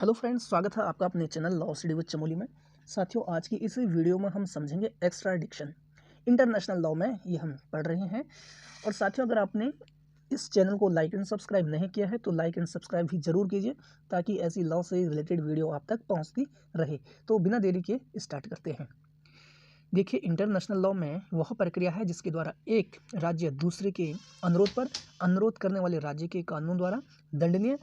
Hello friends, स्वागत है आपका अपने channel law study with Chamoli में। साथियों, आज की इस वीडियो में हम समझेंगे एक्स्ट्राडिक्शन। इंटरनेशनल लॉ में ये हम पढ़ रहे हैं। और साथियों, अगर आपने इस चैनल को लाइक एंड सब्सक्राइब नहीं किया है तो लाइक एंड सब्सक्राइब भी जरूर कीजिए, ताकि ऐसी लॉ से रिलेटेड वीडियो आप तक पहुंचती रहे। तो बिना देरी के स्टार्ट करते हैं। देखिए, इंटरनेशनल लॉ में वह प्रक्रिया है जिसके द्वारा एक राज्य दूसरे के अनुरोध पर अनुरोध करने वाले राज्य के कानून द्वारा दंडनीय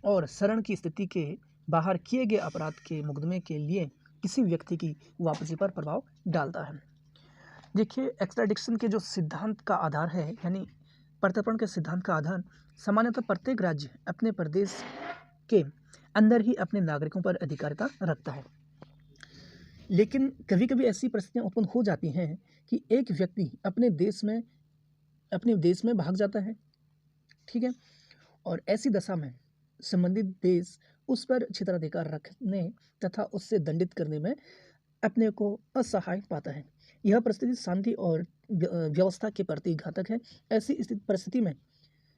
और शरण की स्थिति के बाहर किए गए अपराध के मुकदमे के लिए किसी व्यक्ति की वापसी पर प्रभाव डालता है। देखिए, एक्स्ट्राडिक्शन के जो सिद्धांत का आधार है, यानी प्रत्यर्पण के सिद्धांत का आधार सामान्यतः प्रत्येक राज्य अपने प्रदेश के अंदर ही अपने नागरिकों पर अधिकारिता रखता है। लेकिन कभी कभी ऐसी परिस्थितियां उत्पन्न हो जाती हैं कि एक व्यक्ति अपने देश में भाग जाता है, ठीक है, और ऐसी दशा में संबंधित देश उस पर क्षेत्राधिकार रखने तथा उससे दंडित करने में अपने को असहाय पाता है। यह परिस्थिति शांति और व्यवस्था के प्रति घातक है। ऐसी परिस्थिति में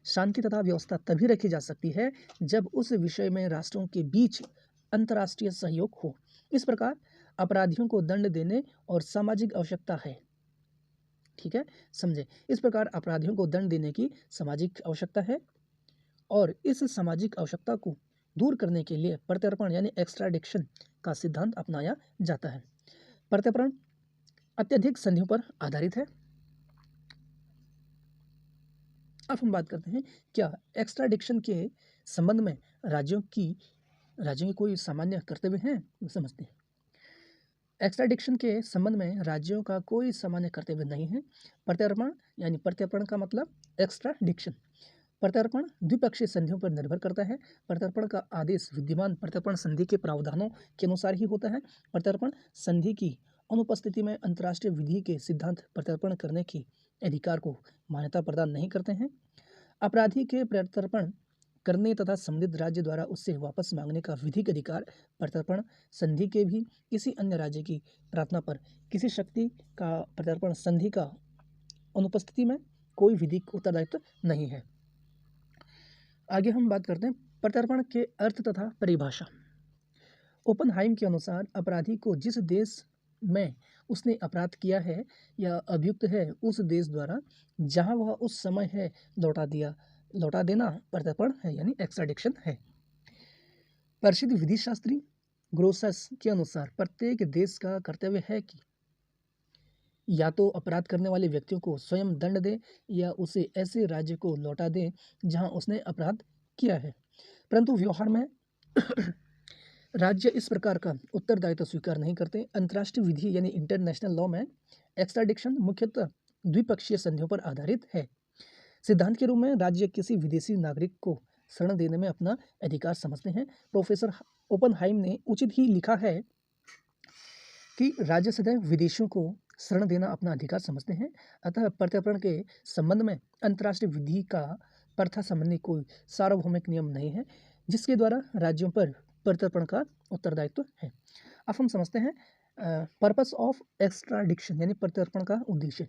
शांति तथा व्यवस्था तभी रखी जा सकती है जब उस विषय में राष्ट्रों के बीच अंतर्राष्ट्रीय सहयोग हो। इस प्रकार अपराधियों को दंड देने और सामाजिक आवश्यकता है, ठीक है, समझे। इस प्रकार अपराधियों को दंड देने की सामाजिक आवश्यकता है और इस सामाजिक आवश्यकता को दूर करने के लिए प्रत्यर्पण यानी एक्स्ट्राडिक्शन का सिद्धांत अपनाया जाता है। प्रत्यर्पण अत्यधिक संधियों पर आधारित है। अब हम बात करते हैं, क्या एक्स्ट्राडिक्शन के संबंध में राज्यों की कोई सामान्य कर्तव्य हैं? समझते हैं। एक्स्ट्राडिक्शन के संबंध में राज्यों का कोई सामान्य कर्तव्य नहीं है। प्रत्यर्पण का मतलब एक्स्ट्राडिक्शन। प्रत्यर्पण द्विपक्षीय संधियों पर निर्भर करता है। प्रत्यर्पण का आदेश विद्यमान प्रत्यर्पण संधि के प्रावधानों के अनुसार ही होता है। प्रत्यर्पण संधि की अनुपस्थिति में अंतर्राष्ट्रीय विधि के सिद्धांत प्रत्यर्पण करने के अधिकार को मान्यता प्रदान नहीं करते हैं। अपराधी के प्रत्यर्पण करने तथा संबंधित राज्य द्वारा उससे वापस मांगने का विधिक अधिकार प्रत्यर्पण संधि के भी किसी अन्य राज्य की प्रार्थना पर किसी शक्ति का प्रत्यर्पण संधि का अनुपस्थिति में कोई विधिक उत्तरदायित्व नहीं है। आगे हम बात करते हैं प्रत्यर्पण के अर्थ तथा परिभाषा। ओपनहाइम के अनुसार अपराधी को जिस देश में उसने अपराध किया है या अभियुक्त है उस देश द्वारा जहां वह उस समय है लौटा देना प्रत्यर्पण है, यानी एक्स्ट्राडिक्शन है। प्रसिद्ध विधि शास्त्री ग्रोसस के अनुसार प्रत्येक देश का कर्तव्य है कि या तो अपराध करने वाले व्यक्तियों को स्वयं दंड दे या उसे ऐसे राज्य को लौटा दे जहां उसने अपराध किया है। परंतु व्यवहार में राज्य इस प्रकार का उत्तरदायित्व स्वीकार नहीं करते। अंतर्राष्ट्रीय विधि यानी इंटरनेशनल लॉ में एक्स्ट्राडिक्शन मुख्यतः द्विपक्षीय संधियों पर आधारित है। सिद्धांत के रूप में राज्य किसी विदेशी नागरिक को शरण देने में अपना अधिकार समझते हैं। प्रोफेसर ओपनहाइम ने उचित ही लिखा है कि राज्य सदैव विदेशियों को शरण देना अपना अधिकार समझते हैं। अतः प्रत्यर्पण के संबंध में अंतर्राष्ट्रीय विधि का प्रथा संबंधी कोई सार्वभौमिक नियम नहीं है जिसके द्वारा राज्यों पर प्रत्यर्पण का उत्तरदायित्व है। अब हम समझते हैं पर्पस ऑफ एक्स्ट्राडिक्शन यानी प्रत्यर्पण का उद्देश्य।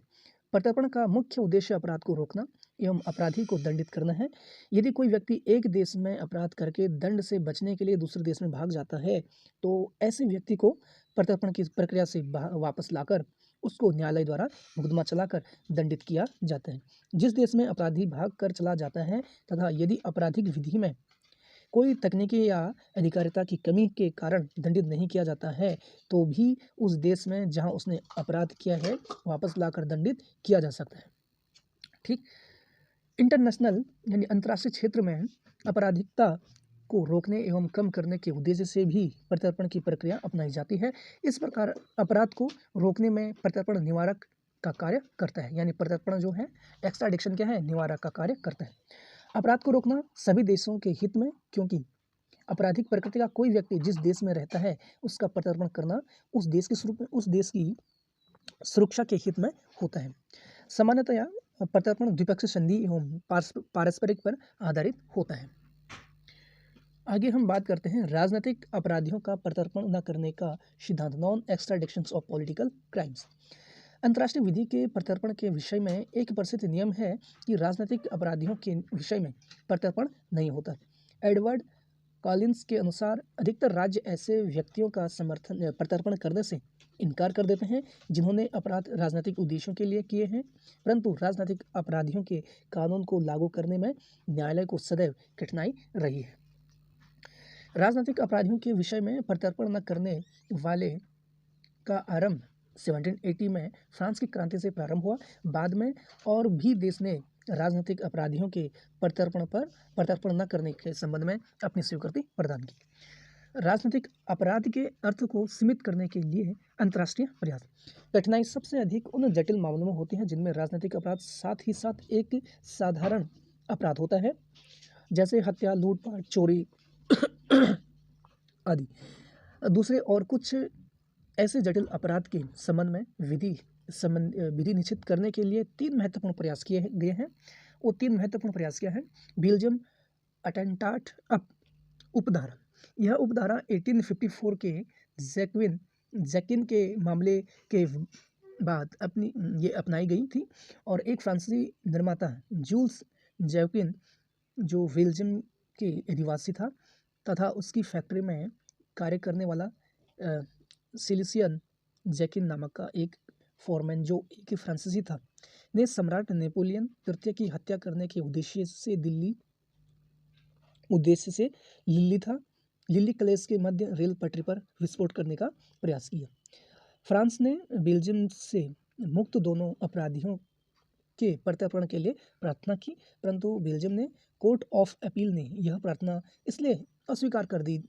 प्रत्यर्पण का मुख्य उद्देश्य अपराध को रोकना एवं अपराधी को दंडित करना है। यदि कोई व्यक्ति एक देश में अपराध करके दंड से बचने के लिए दूसरे देश में भाग जाता है तो ऐसे व्यक्ति को प्रत्यर्पण की प्रक्रिया से वापस लाकर उसको न्यायालय द्वारा मुकदमा चलाकर दंडित किया जाता है। जिस देश में अपराधी भाग कर चला जाता है तथा यदि आपराधिक विधि में कोई तकनीकी या अधिकारिता की कमी के कारण दंडित नहीं किया जाता है तो भी उस देश में जहां उसने अपराध किया है वापस लाकर दंडित किया जा सकता है। ठीक, इंटरनेशनल यानी अंतर्राष्ट्रीय क्षेत्र में आपराधिकता को रोकने एवं कम करने के उद्देश्य से भी प्रत्यर्पण की प्रक्रिया अपनाई जाती है। इस प्रकार अपराध को रोकने में प्रत्यर्पण निवारक का कार्य करता है, यानी प्रत्यर्पण जो है एक्स्ट्राडिक्शन क्या है, निवारक का कार्य करता है। अपराध को रोकना सभी देशों के हित में, क्योंकि आपराधिक प्रकृति का कोई व्यक्ति जिस देश में रहता है उसका प्रत्यर्पण करना उस देश की सुरक्षा के हित में होता है। सामान्यतया प्रत्यर्पण द्विपक्षीय संधि एवं पारस्परिक पर आधारित होता है। आगे हम बात करते हैं राजनीतिक अपराधियों का प्रत्यर्पण न करने का सिद्धांत, नॉन एक्स्ट्राडिक्शन ऑफ पॉलिटिकल क्राइम्स। अंतर्राष्ट्रीय विधि के प्रत्यर्पण के विषय में एक प्रसिद्ध नियम है कि राजनीतिक अपराधियों के विषय में प्रत्यर्पण नहीं होता। एडवर्ड कॉलिंस के अनुसार अधिकतर राज्य ऐसे व्यक्तियों का प्रत्यर्पण करने से इनकार कर देते हैं जिन्होंने अपराध राजनीतिक उद्देश्यों के लिए किए हैं, परंतु राजनीतिक अपराधियों के कानून को लागू करने में न्यायालय को सदैव कठिनाई रही है। राजनीतिक अपराधियों के विषय में प्रत्यर्पण न करने वाले का आरंभ 1780 में फ्रांस की क्रांति से प्रारंभ हुआ। बाद में और भी देश ने राजनीतिक अपराधियों के प्रत्यर्पण न करने के संबंध में अपनी स्वीकृति प्रदान की। राजनीतिक अपराध के अर्थ को सीमित करने के लिए अंतर्राष्ट्रीय प्रयास। कठिनाई सबसे अधिक उन जटिल मामलों में होती है जिनमें राजनीतिक अपराध साथ ही साथ एक साधारण अपराध होता है, जैसे हत्या, लूटपाट, चोरी आदि। दूसरे और कुछ ऐसे जटिल अपराध के संबंध में विधि निश्चित करने के लिए 3 महत्वपूर्ण प्रयास किए गए हैं। वो 3 महत्वपूर्ण प्रयास क्या है? बेल्जियम अटेंटाट उपधारा। यह उपधारा 1854 के जैकिन के मामले के बाद अपनाई गई थी और एक फ्रांसीसी निर्माता जूल्स जैकिन, जो बेल्जियम के अधिवासी था तथा उसकी फैक्ट्री में कार्य करने वाला सिलिसियन जैकिन नामक का एक फोरमैन, जो एक फ्रांसीसी था, ने सम्राट नेपोलियन तृतीय की हत्या करने के उद्देश्य से लिल्ली कलेस के मध्य रेल पटरी पर विस्फोट करने का प्रयास किया। फ्रांस ने बेल्जियम से मुक्त दोनों अपराधियों के प्रत्यर्पण के लिए प्रार्थना की, परंतु बेल्जियम ने कोर्ट ऑफ अपील ने यह प्रार्थना इसलिए अस्वीकार कर दी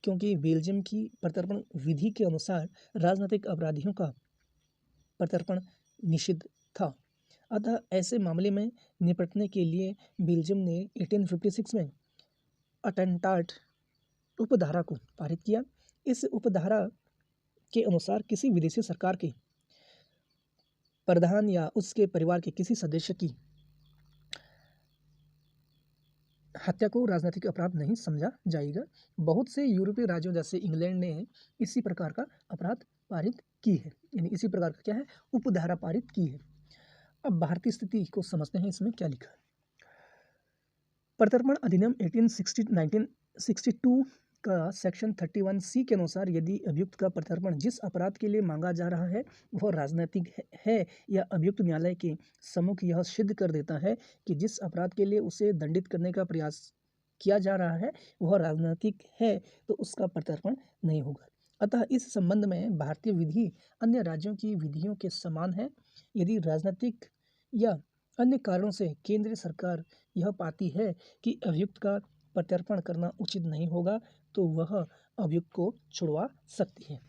क्योंकि बेल्जियम की प्रत्यर्पण विधि के अनुसार राजनीतिक अपराधियों का प्रत्यर्पण निषिद्ध था। अतः ऐसे मामले में निपटने के लिए बेल्जियम ने 1856 में अटेंटाट उपधारा को पारित किया। इस उपधारा के अनुसार किसी विदेशी सरकार के प्रधान या उसके परिवार के किसी सदस्य की हत्या को राजनीतिक अपराध नहीं समझा जाएगा। बहुत से यूरोपीय राज्यों जैसे इंग्लैंड ने इसी प्रकार का अपराध पारित की है, यानी इसी प्रकार का क्या है, उपधारा पारित की है। अब भारतीय स्थिति को समझते हैं, इसमें क्या लिखा है। प्रत्यर्पण अधिनियम 1962 का सेक्शन 31C के अनुसार यदि अभियुक्त का प्रत्यर्पण जिस अपराध के लिए मांगा जा रहा है वह राजनीतिक है या अभियुक्त न्यायालय के सम्मुख यह सिद्ध कर देता है कि जिस अपराध के लिए उसे दंडित करने का प्रयास किया जा रहा है वह राजनीतिक है, तो उसका प्रत्यर्पण नहीं होगा। अतः इस संबंध में भारतीय विधि अन्य राज्यों की विधियों के समान है। यदि राजनीतिक या अन्य कारणों से केंद्रीय सरकार यह पाती है कि अभियुक्त का प्रत्यर्पण करना उचित नहीं होगा तो वह अभियुक्त को छुड़वा सकती है।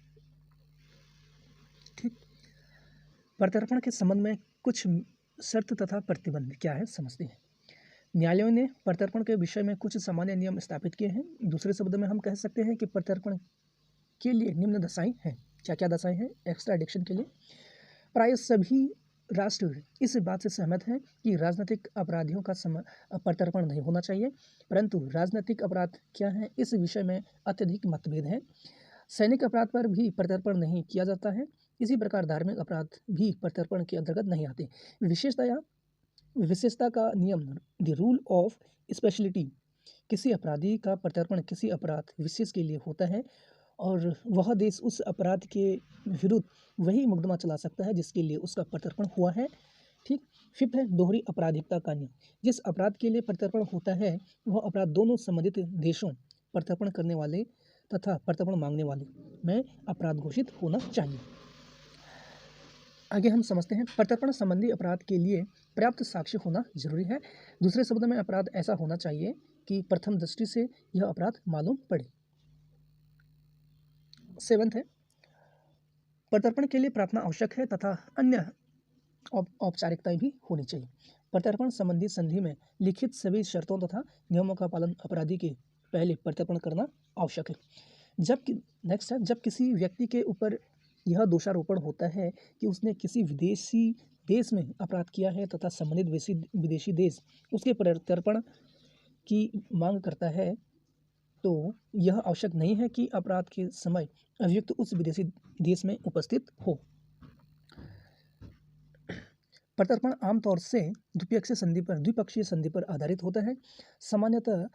ठीक। प्रत्यर्पण के संबंध में कुछ शर्त तथा प्रतिबंध क्या है समझते हैं। न्यायालयों ने प्रत्यर्पण के विषय में कुछ सामान्य नियम स्थापित किए हैं। दूसरे शब्द में हम कह सकते हैं कि प्रत्यर्पण के लिए निम्न दशाएं हैं। क्या क्या दशाएं हैं एक्स्ट्राडिक्शन के लिए? प्राय सभी राष्ट्र इस बात से सहमत हैं कि राजनीतिक अपराधियों का प्रत्यर्पण नहीं होना चाहिए, परंतु राजनीतिक अपराध क्या हैं इस विषय में अत्यधिक मतभेद है। सैनिक अपराध पर भी प्रत्यर्पण नहीं किया जाता है। इसी प्रकार धार्मिक अपराध भी प्रत्यर्पण के अंतर्गत नहीं आते। विशेषता का नियम, द रूल ऑफ स्पेशलिटी, किसी अपराधी का प्रत्यर्पण किसी अपराध विशेष के लिए होता है और वह देश उस अपराध के विरुद्ध वही मुकदमा चला सकता है जिसके लिए उसका प्रत्यर्पण हुआ है। ठीक। 5th है दोहरी आपराधिकता का नियम। जिस अपराध के लिए प्रत्यर्पण होता है वह अपराध दोनों संबंधित देशों, प्रत्यर्पण करने वाले तथा प्रत्यर्पण मांगने वाले में अपराध घोषित होना चाहिए। आगे हम समझते हैं प्रत्यर्पण संबंधी अपराध के लिए पर्याप्त साक्ष्य होना जरूरी है। दूसरे शब्दों में अपराध ऐसा होना चाहिए कि प्रथम दृष्टि से यह अपराध मालूम पड़े। 7th है प्रत्यर्पण के लिए प्रार्थना आवश्यक है तथा अन्य औपचारिकताएं भी होनी चाहिए। प्रत्यर्पण संबंधी संधि में लिखित सभी शर्तों तथा नियमों का पालन अपराधी के पहले प्रत्यर्पण करना आवश्यक है। जब किसी व्यक्ति के ऊपर यह दोषारोपण होता है कि उसने किसी विदेशी देश में अपराध किया है तथा संबंधित विदेशी देश उसके प्रत्यर्पण की मांग करता है, तो यह आवश्यक नहीं है कि अपराध के समय अभियुक्त उस विदेशी देश में उपस्थित हो। प्रत्यर्पण आमतौर से द्विपक्षीय संधि पर आधारित होता है। सामान्यतः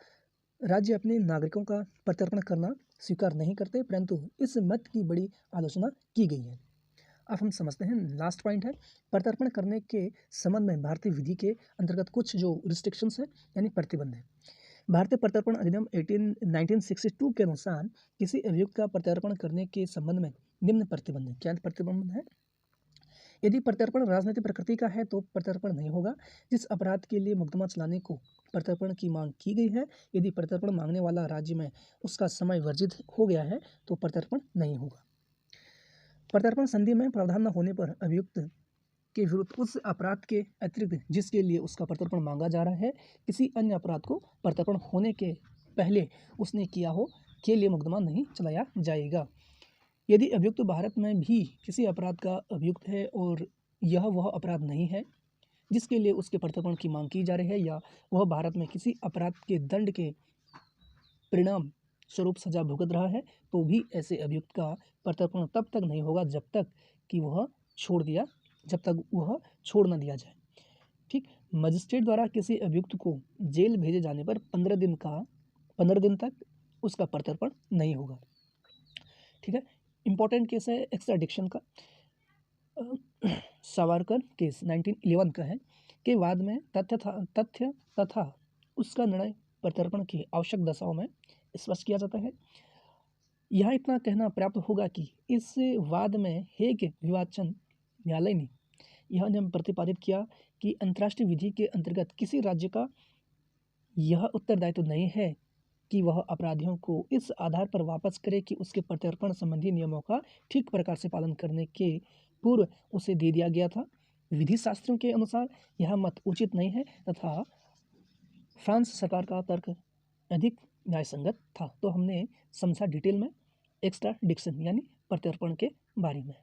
राज्य अपने नागरिकों का प्रत्यर्पण करना स्वीकार नहीं करते, परंतु इस मत की बड़ी आलोचना की गई है। अब हम समझते हैं, लास्ट पॉइंट है प्रत्यर्पण करने के संबंध में भारतीय विधि के अंतर्गत कुछ जो रिस्ट्रिक्शंस है यानी प्रतिबंध है। भारतीय प्रत्यर्पण अधिनियम 1962 के अनुसार किसी अभियुक्त का प्रत्यर्पण करने के संबंध में निम्न प्रतिबंध है। क्या प्रतिबंध है? यदि प्रत्यर्पण राजनीतिक प्रकृति का है तो प्रत्यर्पण नहीं होगा। जिस अपराध के लिए मुकदमा चलाने को प्रत्यर्पण की मांग की गई है, यदि प्रत्यर्पण मांगने वाला राज्य में उसका समय वर्जित हो गया है तो प्रत्यर्पण नहीं होगा। प्रत्यर्पण संधि में प्रावधान न होने पर अभियुक्त के विरुद्ध उस अपराध के अतिरिक्त जिसके लिए उसका प्रत्यर्पण मांगा जा रहा है, किसी अन्य अपराध को प्रत्यर्पण होने के पहले उसने किया हो के लिए मुकदमा नहीं चलाया जाएगा। यदि अभियुक्त भारत में भी किसी अपराध का अभियुक्त है और यह वह अपराध नहीं है जिसके लिए उसके प्रत्यर्पण की मांग की जा रही है, या वह भारत में किसी अपराध के दंड के परिणाम स्वरूप सजा भुगत रहा है, तो भी ऐसे अभियुक्त का प्रत्यर्पण तब तक नहीं होगा जब तक वह छोड़ न दिया जाए। ठीक, मजिस्ट्रेट द्वारा किसी अभियुक्त को जेल भेजे जाने पर 15 दिन तक उसका प्रत्यर्पण नहीं होगा। ठीक है, इंपॉर्टेंट केस है एक्स्ट्राडिक्शन का। सावरकर केस 1911 का है के बाद में तथ्य तथा उसका निर्णय प्रत्यर्पण की आवश्यक दशाओं में स्पष्ट किया जाता है। यहाँ इतना कहना पर्याप्त होगा कि इस वाद में हेग विवाचन न्यायालय ने यह नियम प्रतिपादित किया कि अंतर्राष्ट्रीय विधि के अंतर्गत किसी राज्य का यह उत्तरदायित्व नहीं है कि वह अपराधियों को इस आधार पर वापस करे कि उसके प्रत्यर्पण संबंधी नियमों का ठीक प्रकार से पालन करने के पूर्व उसे दे दिया गया था। विधि शास्त्रियों के अनुसार यह मत उचित नहीं है तथा फ्रांस सरकार का तर्क अधिक न्यायसंगत था। तो हमने समझा डिटेल में एक्स्ट्राडिक्शन यानी प्रत्यर्पण के बारे में।